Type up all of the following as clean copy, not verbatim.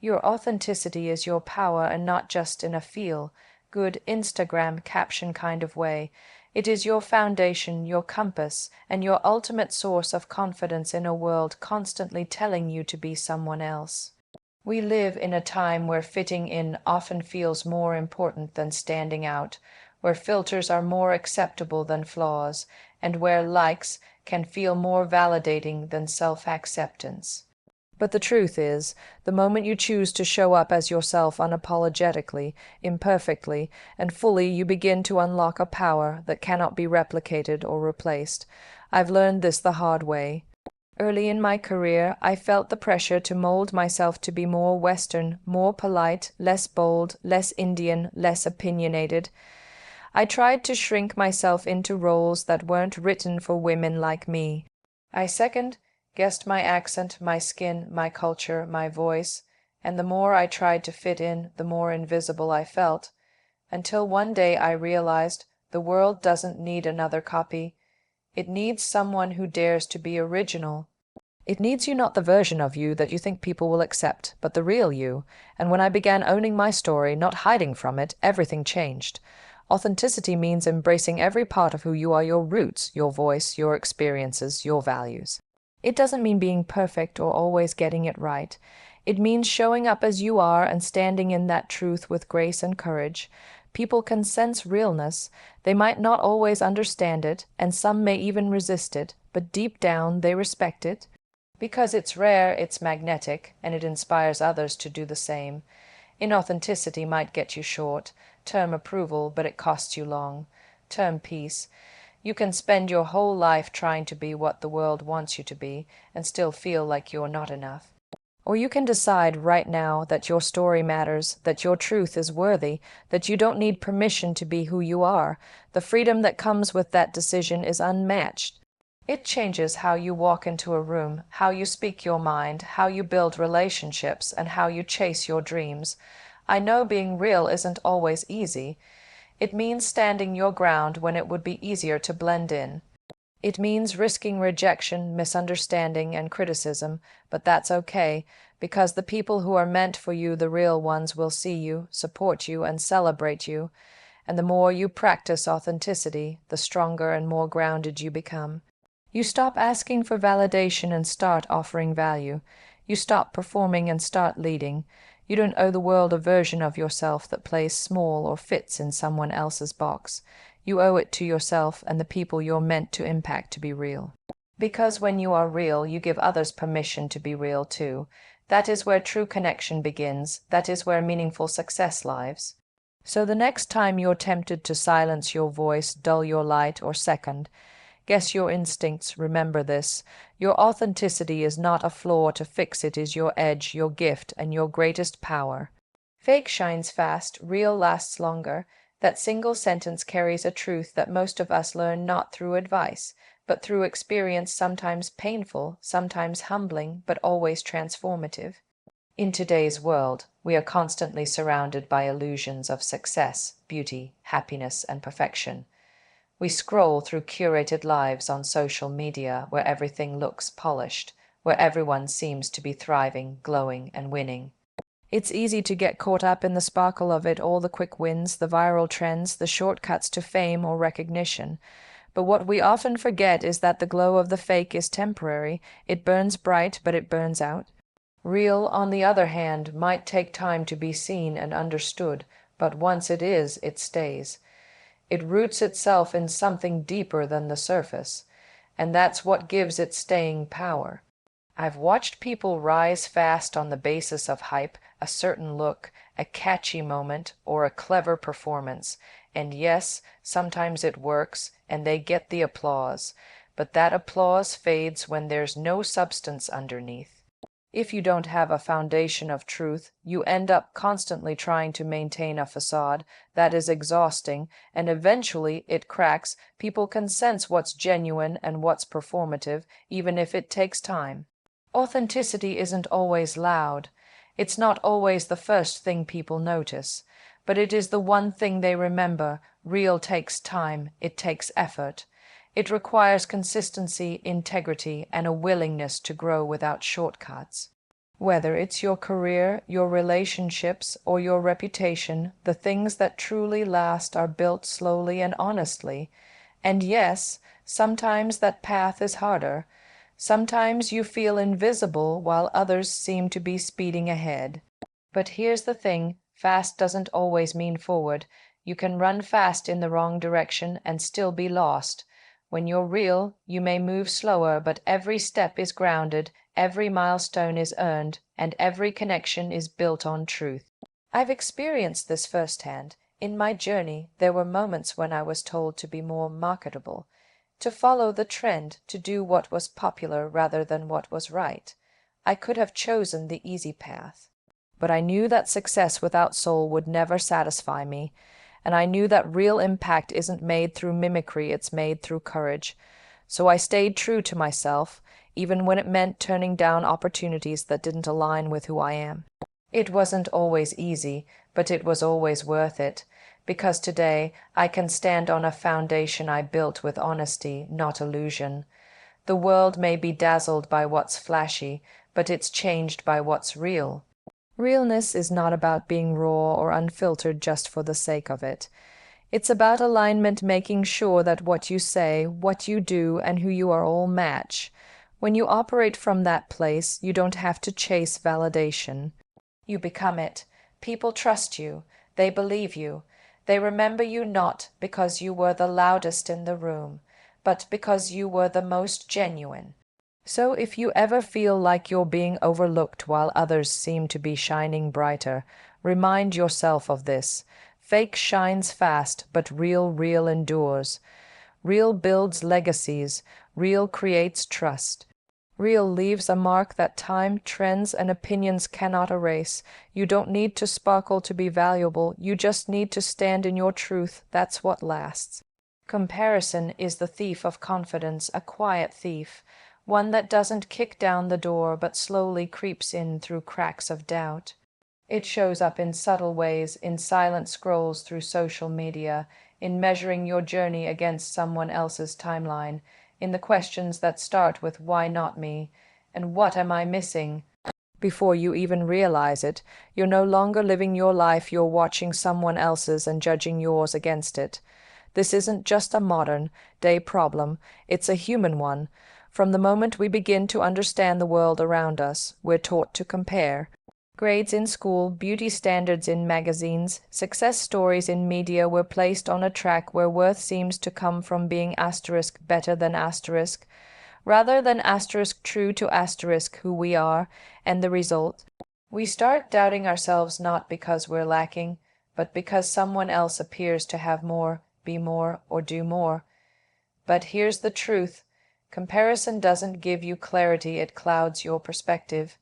Your authenticity is your power, and not just in a feel good Instagram caption kind of way. It is your foundation, your compass, and your ultimate source of confidence in a world constantly telling you to be someone else. We live in a time where fitting in often feels more important than standing out, where filters are more acceptable than flaws, and where likes can feel more validating than self-acceptance. But the truth is, the moment you choose to show up as yourself unapologetically, imperfectly, and fully, you begin to unlock a power that cannot be replicated or replaced. I've learned this the hard way. Early in my career, I felt the pressure to mold myself to be more Western, more polite, less bold, less Indian, less opinionated. I tried to shrink myself into roles that weren't written for women like me. I second-guessed my accent, my skin, my culture, my voice, and the more I tried to fit in, the more invisible I felt, until one day I realized the world doesn't need another copy. It needs someone who dares to be original. It needs you, not the version of you that you think people will accept, but the real you. And when I began owning my story, not hiding from it, everything changed. Authenticity means embracing every part of who you are, your roots, your voice, your experiences, your values. It doesn't mean being perfect or always getting it right. It means showing up as you are and standing in that truth with grace and courage. People can sense realness. They might not always understand it, and some may even resist it, but deep down they respect it. Because it's rare, it's magnetic, and it inspires others to do the same. Inauthenticity might get you short term approval, but it costs you long term peace. You can spend your whole life trying to be what the world wants you to be and still feel like you're not enough. Or you can decide right now that your story matters, that your truth is worthy, that you don't need permission to be who you are. The freedom that comes with that decision is unmatched. It changes how you walk into a room, how you speak your mind, how you build relationships, and how you chase your dreams. I know being real isn't always easy. It means standing your ground when it would be easier to blend in. It means risking rejection, misunderstanding, and criticism, but that's okay, because the people who are meant for you, the real ones, will see you, support you, and celebrate you. And the more you practice authenticity, the stronger and more grounded you become. You stop asking for validation and start offering value. You stop performing and start leading. You don't owe the world a version of yourself that plays small or fits in someone else's box. You owe it to yourself and the people you're meant to impact to be real. Because when you are real, you give others permission to be real too. That is where true connection begins. That is where meaningful success lies. So the next time you're tempted to silence your voice, dull your light, or second, guess your instincts, remember this. Your authenticity is not a flaw to fix, it is your edge, your gift, and your greatest power. Fake shines fast, real lasts longer. That single sentence carries a truth that most of us learn not through advice, but through experience, sometimes painful, sometimes humbling, but always transformative. In today's world, we are constantly surrounded by illusions of success, beauty, happiness, and perfection. We scroll through curated lives on social media where everything looks polished, where everyone seems to be thriving, glowing, and winning. It's easy to get caught up in the sparkle of it all, the quick wins, the viral trends, the shortcuts to fame or recognition. But what we often forget is that the glow of the fake is temporary. It burns bright, but it burns out. Real, on the other hand, might take time to be seen and understood, but once it is, it stays. It roots itself in something deeper than the surface, and that's what gives it staying power. I've watched people rise fast on the basis of hype, a certain look, a catchy moment, or a clever performance, and yes, sometimes it works, and they get the applause, but that applause fades when there's no substance underneath. If you don't have a foundation of truth, you end up constantly trying to maintain a facade that is exhausting, and eventually it cracks. People can sense what's genuine and what's performative, even if it takes time. Authenticity isn't always loud. It's not always the first thing people notice, but it is the one thing they remember. Real takes time, it takes effort. It requires consistency, integrity, and a willingness to grow without shortcuts. Whether it's your career, your relationships, or your reputation, the things that truly last are built slowly and honestly. And yes, sometimes that path is harder. Sometimes you feel invisible while others seem to be speeding ahead. But here's the thing, fast doesn't always mean forward. You can run fast in the wrong direction and still be lost. When you're real, you may move slower, but every step is grounded, every milestone is earned, and every connection is built on truth. I've experienced this firsthand. In my journey, there were moments when I was told to be more marketable, to follow the trend, to do what was popular rather than what was right. I could have chosen the easy path. But I knew that success without soul would never satisfy me, and I knew that real impact isn't made through mimicry, it's made through courage. So I stayed true to myself, even when it meant turning down opportunities that didn't align with who I am. It wasn't always easy, but it was always worth it, because today I can stand on a foundation I built with honesty, not illusion. The world may be dazzled by what's flashy, but it's changed by what's real. Realness is not about being raw or unfiltered just for the sake of it. It's about alignment, making sure that what you say, what you do, and who you are all match. When you operate from that place, you don't have to chase validation. You become it. People trust you. They believe you. They remember you not because you were the loudest in the room, but because you were the most genuine. So if you ever feel like you're being overlooked while others seem to be shining brighter, remind yourself of this. Fake shines fast, but real endures. Real builds legacies. Real creates trust. Real leaves a mark that time, trends, and opinions cannot erase. You don't need to sparkle to be valuable. You just need to stand in your truth. That's what lasts. Comparison is the thief of confidence, a quiet thief, one that doesn't kick down the door but slowly creeps in through cracks of doubt. It shows up in subtle ways, in silent scrolls through social media, in measuring your journey against someone else's timeline, in the questions that start with "why not me?" and "what am I missing?" Before you even realize it, you're no longer living your life, you're watching someone else's and judging yours against it. This isn't just a modern-day problem, it's a human one. From the moment we begin to understand the world around us, we're taught to compare. Grades in school, beauty standards in magazines, success stories in media were placed on a track where worth seems to come from being asterisk better than asterisk, rather than asterisk true to asterisk who we are, and the result. We start doubting ourselves not because we're lacking, but because someone else appears to have more, be more, or do more. But here's the truth. Comparison doesn't give you clarity, it clouds your perspective.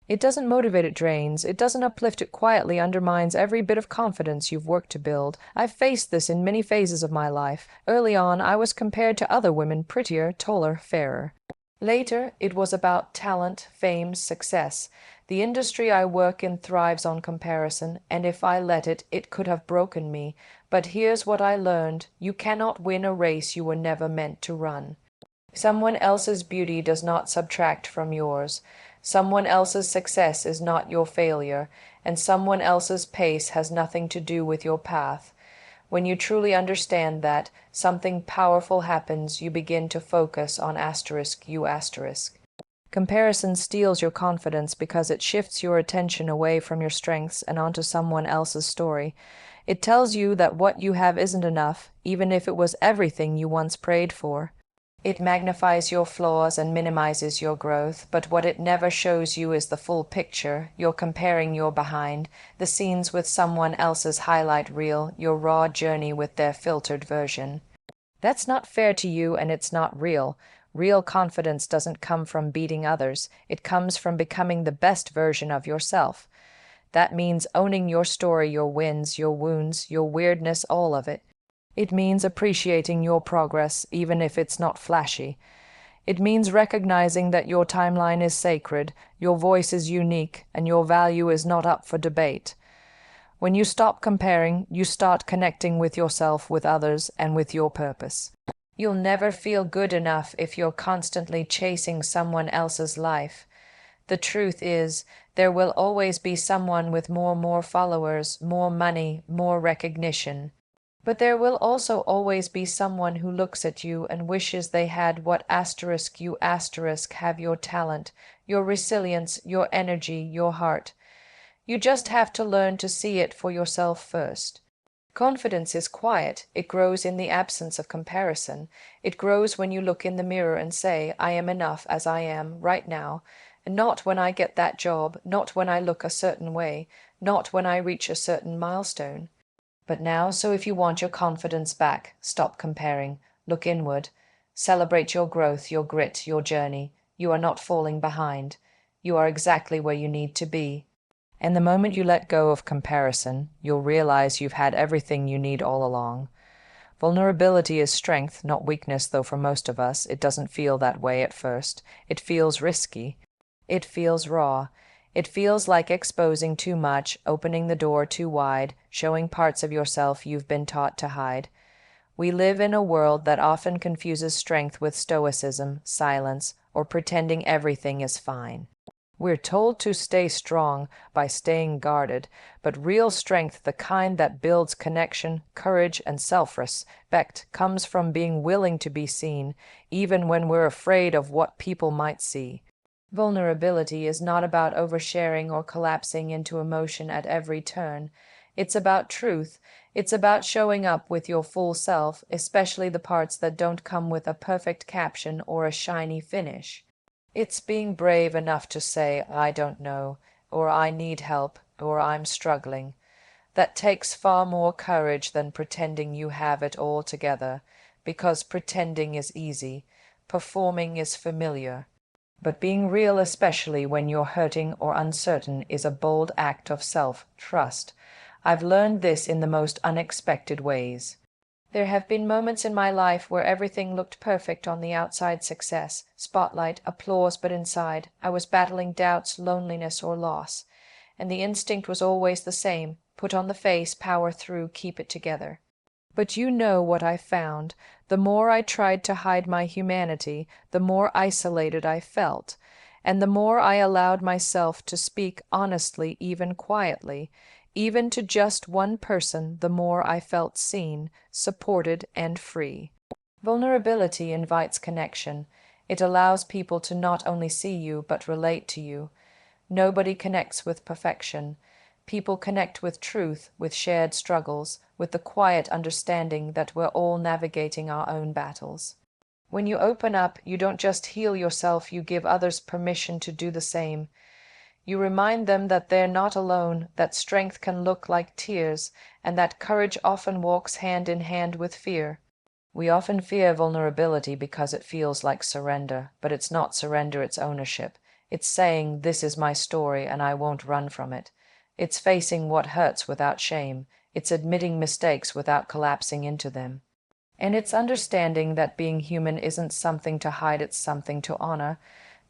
It doesn't motivate, it drains. It doesn't uplift, it quietly undermines every bit of confidence you've worked to build. I've faced this in many phases of my life. Early on, I was compared to other women, prettier, taller, fairer. Later, it was about talent, fame, success. The industry I work in thrives on comparison, and if I let it, it could have broken me. But here's what I learned. You cannot win a race you were never meant to run. Someone else's beauty does not subtract from yours. Someone else's success is not your failure, and someone else's pace has nothing to do with your path. When you truly understand that, something powerful happens. You begin to focus on asterisk you asterisk. Comparison steals your confidence because it shifts your attention away from your strengths and onto someone else's story. It tells you that what you have isn't enough, even if it was everything you once prayed for. It magnifies your flaws and minimizes your growth, but what it never shows you is the full picture. You're comparing your behind the scenes with someone else's highlight reel, your raw journey with their filtered version. That's not fair to you, and it's not real. Real confidence doesn't come from beating others. It comes from becoming the best version of yourself. That means owning your story, your wins, your wounds, your weirdness, all of it. It means appreciating your progress, even if it's not flashy. It means recognizing that your timeline is sacred, your voice is unique, and your value is not up for debate. When you stop comparing, you start connecting with yourself, with others, and with your purpose. You'll never feel good enough if you're constantly chasing someone else's life. The truth is, there will always be someone with more followers, more money, more recognition. But there will also always be someone who looks at you and wishes they had what asterisk you asterisk have your talent, your resilience, your energy, your heart. You just have to learn to see it for yourself first. Confidence is quiet. It grows in the absence of comparison. It grows when you look in the mirror and say, I am enough as I am right now, and not when I get that job, not when I look a certain way, not when I reach a certain milestone. But now, so if you want your confidence back, stop comparing, look inward, celebrate your growth, your grit, your journey. You are not falling behind. You are exactly where you need to be. And the moment you let go of comparison, you'll realize you've had everything you need all along. Vulnerability is strength, not weakness, though for most of us it doesn't feel that way at first. It feels risky. It feels raw. It feels like exposing too much, opening the door too wide, showing parts of yourself you've been taught to hide. We live in a world that often confuses strength with stoicism, silence, or pretending everything is fine. We're told to stay strong by staying guarded, but real strength, the kind that builds connection, courage, and self-respect, comes from being willing to be seen, even when we're afraid of what people might see. Vulnerability is not about oversharing or collapsing into emotion at every turn. It's about truth. It's about showing up with your full self, especially the parts that don't come with a perfect caption or a shiny finish. It's being brave enough to say, I don't know, or I need help, or I'm struggling. That takes far more courage than pretending you have it all together, because pretending is easy, performing is familiar. But being real, especially when you're hurting or uncertain, is a bold act of self-trust. I've learned this in the most unexpected ways. There have been moments in my life where everything looked perfect on the outside, success, spotlight, applause, but inside I was battling doubts, loneliness, or loss. And the instinct was always the same: put on the face, power through, keep it together. But you know what I found. The more I tried to hide my humanity, the more isolated I felt. And the more I allowed myself to speak honestly, even quietly, even to just one person, the more I felt seen, supported, and free. Vulnerability invites connection. It allows people to not only see you, but relate to you. Nobody connects with perfection. People connect with truth, with shared struggles, with the quiet understanding that we're all navigating our own battles. When you open up, you don't just heal yourself, you give others permission to do the same. You remind them that they're not alone, that strength can look like tears, and that courage often walks hand in hand with fear. We often fear vulnerability because it feels like surrender, but it's not surrender, it's ownership. It's saying, this is my story and I won't run from it. It's facing what hurts without shame. It's admitting mistakes without collapsing into them. And it's understanding that being human isn't something to hide, it's something to honor.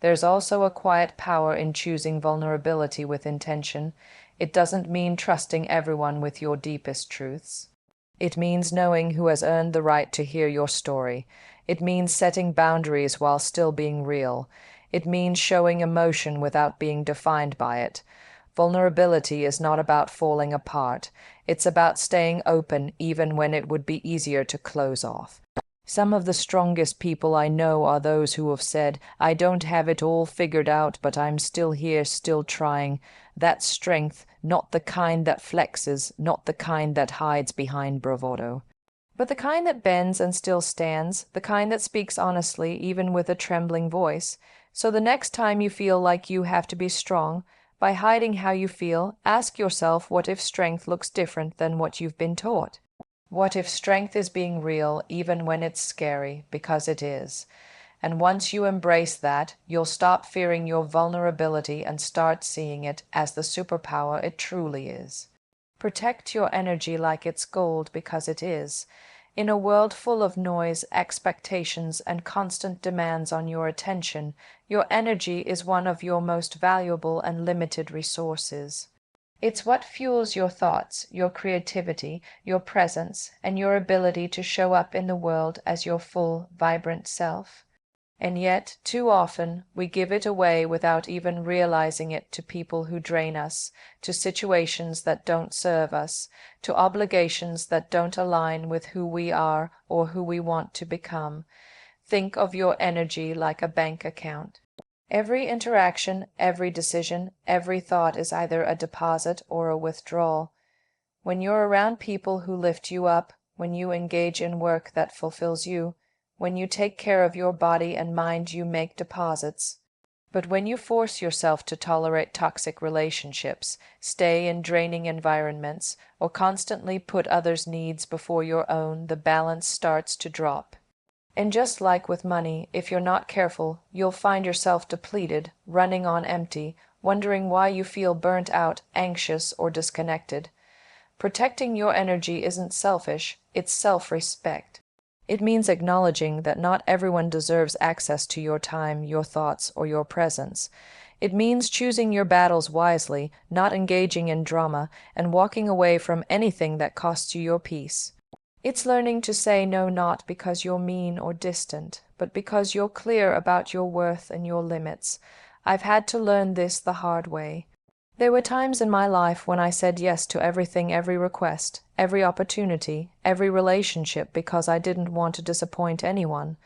There's also a quiet power in choosing vulnerability with intention. It doesn't mean trusting everyone with your deepest truths. It means knowing who has earned the right to hear your story. It means setting boundaries while still being real. It means showing emotion without being defined by it. Vulnerability is not about falling apart. It's about staying open even when it would be easier to close off. Some of the strongest people I know are those who have said, I don't have it all figured out, but I'm still here, still trying. That's strength, not the kind that flexes, not the kind that hides behind bravado, but the kind that bends and still stands, the kind that speaks honestly, even with a trembling voice. So the next time you feel like you have to be strong, by hiding how you feel, ask yourself, what if strength looks different than what you've been taught? What if strength is being real even when it's scary, because it is? And once you embrace that, you'll stop fearing your vulnerability and start seeing it as the superpower it truly is. Protect your energy like it's gold, because it is. In a world full of noise, expectations, and constant demands on your attention, your energy is one of your most valuable and limited resources. It's what fuels your thoughts, your creativity, your presence, and your ability to show up in the world as your full, vibrant self. And yet, too often, we give it away without even realizing it to people who drain us, to situations that don't serve us, to obligations that don't align with who we are or who we want to become. Think of your energy like a bank account. Every interaction, every decision, every thought is either a deposit or a withdrawal. When you're around people who lift you up, when you engage in work that fulfills you, when you take care of your body and mind, you make deposits. But when you force yourself to tolerate toxic relationships, stay in draining environments, or constantly put others' needs before your own, the balance starts to drop. And just like with money, if you're not careful, you'll find yourself depleted, running on empty, wondering why you feel burnt out, anxious, or disconnected. Protecting your energy isn't selfish, it's self-respect. It means acknowledging that not everyone deserves access to your time, your thoughts, or your presence. It means choosing your battles wisely, not engaging in drama, and walking away from anything that costs you your peace. It's learning to say no not because you're mean or distant, but because you're clear about your worth and your limits. I've had to learn this the hard way. There were times in my life when I said yes to everything, every request, every opportunity, every relationship because I didn't want to disappoint anyone.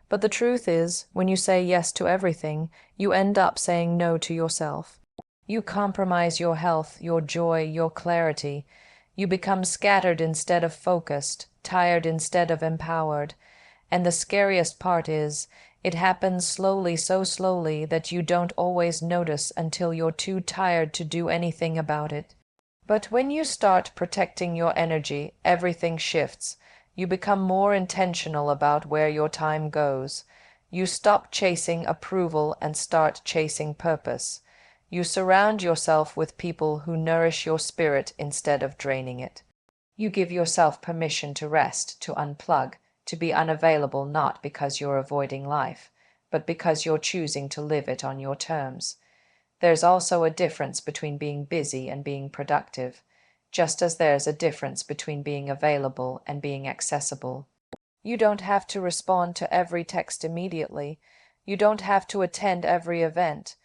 But the truth is, when you say yes to everything, you end up saying no to yourself. You compromise your health, your joy, your clarity. You become scattered instead of focused, tired instead of empowered. And the scariest part is, it happens slowly, so slowly that you don't always notice until you're too tired to do anything about it. But when you start protecting your energy, everything shifts. You become more intentional about where your time goes. You stop chasing approval and start chasing purpose. You surround yourself with people who nourish your spirit instead of draining it. You give yourself permission to rest, to unplug, to be unavailable, not because you're avoiding life, but because you're choosing to live it on your terms. There's also a difference between being busy and being productive, just as there's a difference between being available and being accessible. You don't have to respond to every text immediately. You don't have to attend every event.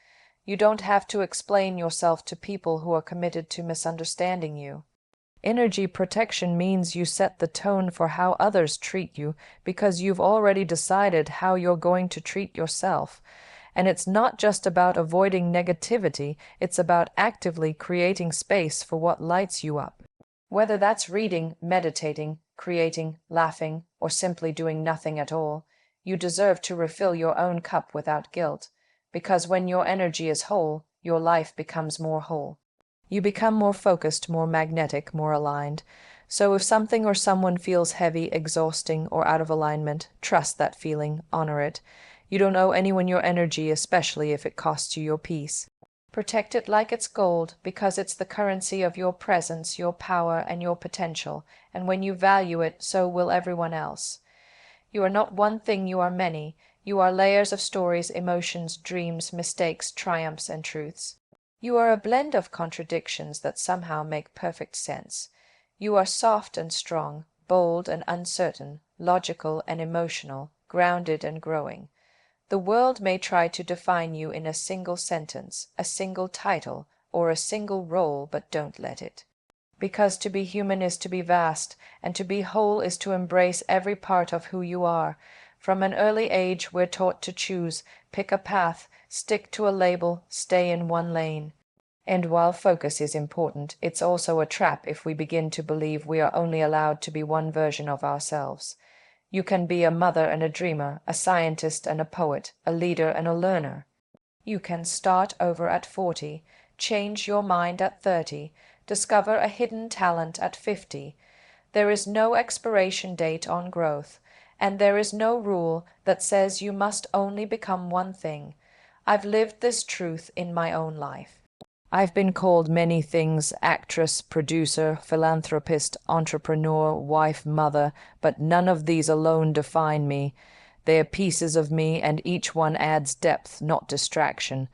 You don't have to explain yourself to people who are committed to misunderstanding you. Energy protection means you set the tone for how others treat you because you've already decided how you're going to treat yourself. And it's not just about avoiding negativity, it's about actively creating space for what lights you up. Whether that's reading, meditating, creating, laughing, or simply doing nothing at all, you deserve to refill your own cup without guilt, because when your energy is whole, your life becomes more whole. You become more focused, more magnetic, more aligned. So if something or someone feels heavy, exhausting, or out of alignment, trust that feeling, honor it. You don't owe anyone your energy, especially if it costs you your peace. Protect it like it's gold, because it's the currency of your presence, your power, and your potential, and when you value it, so will everyone else. You are not one thing, you are many. You are layers of stories, emotions, dreams, mistakes, triumphs, and truths. You are a blend of contradictions that somehow make perfect sense. You are soft and strong, bold and uncertain, logical and emotional, grounded and growing. The world may try to define you in a single sentence, a single title, or a single role, but don't let it. Because to be human is to be vast, and to be whole is to embrace every part of who you are. From an early age we're taught to choose, pick a path, stick to a label, stay in one lane. And while focus is important, it's also a trap if we begin to believe we are only allowed to be one version of ourselves. You can be a mother and a dreamer, a scientist and a poet, a leader and a learner. You can start over at 40, change your mind at 30, discover a hidden talent at 50. There is no expiration date on growth, and there is no rule that says you must only become one thing. I've lived this truth in my own life. I've been called many things: actress, producer, philanthropist, entrepreneur, wife, mother, but none of these alone define me. They are pieces of me, and each one adds depth, not distraction.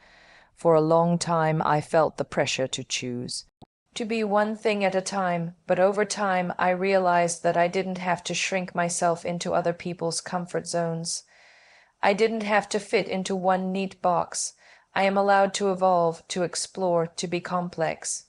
For a long time I felt the pressure to choose. To be one thing at a time, but over time I realized that I didn't have to shrink myself into other people's comfort zones. I didn't have to fit into one neat box. I am allowed to evolve, to explore, to be complex.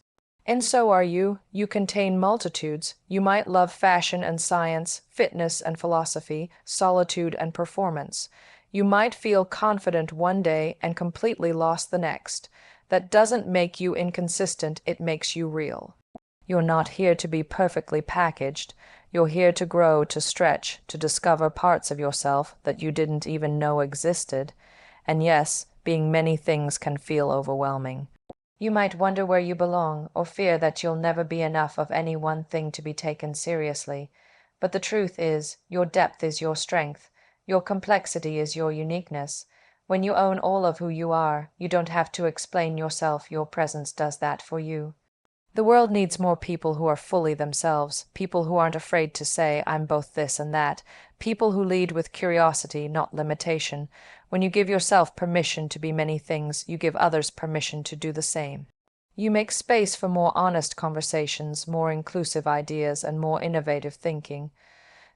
And so are you. You contain multitudes. You might love fashion and science, fitness and philosophy, solitude and performance. You might feel confident one day and completely lost the next. That doesn't make you inconsistent, it makes you real. You're not here to be perfectly packaged. You're here to grow, to stretch, to discover parts of yourself that you didn't even know existed. And yes, being many things can feel overwhelming. You might wonder where you belong, or fear that you'll never be enough of any one thing to be taken seriously. But the truth is, your depth is your strength. Your complexity is your uniqueness. When you own all of who you are, you don't have to explain yourself. Your presence does that for you. The world needs more people who are fully themselves, people who aren't afraid to say, I'm both this and that, people who lead with curiosity, not limitation. When you give yourself permission to be many things, you give others permission to do the same. You make space for more honest conversations, more inclusive ideas, and more innovative thinking.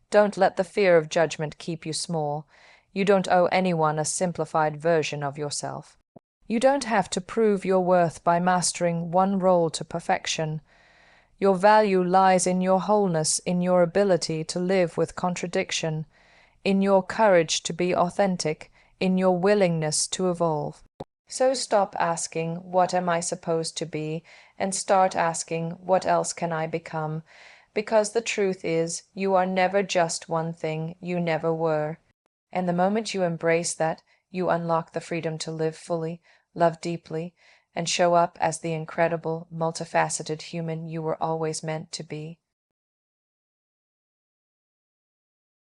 Don't let the fear of judgment keep you small. You don't owe anyone a simplified version of yourself. You don't have to prove your worth by mastering one role to perfection. Your value lies in your wholeness, in your ability to live with contradiction, in your courage to be authentic, in your willingness to evolve. So stop asking, what am I supposed to be, and start asking, what else can I become? Because the truth is, you are never just one thing, you never were. And the moment you embrace that, you unlock the freedom to live fully, love deeply, and show up as the incredible, multifaceted human you were always meant to be.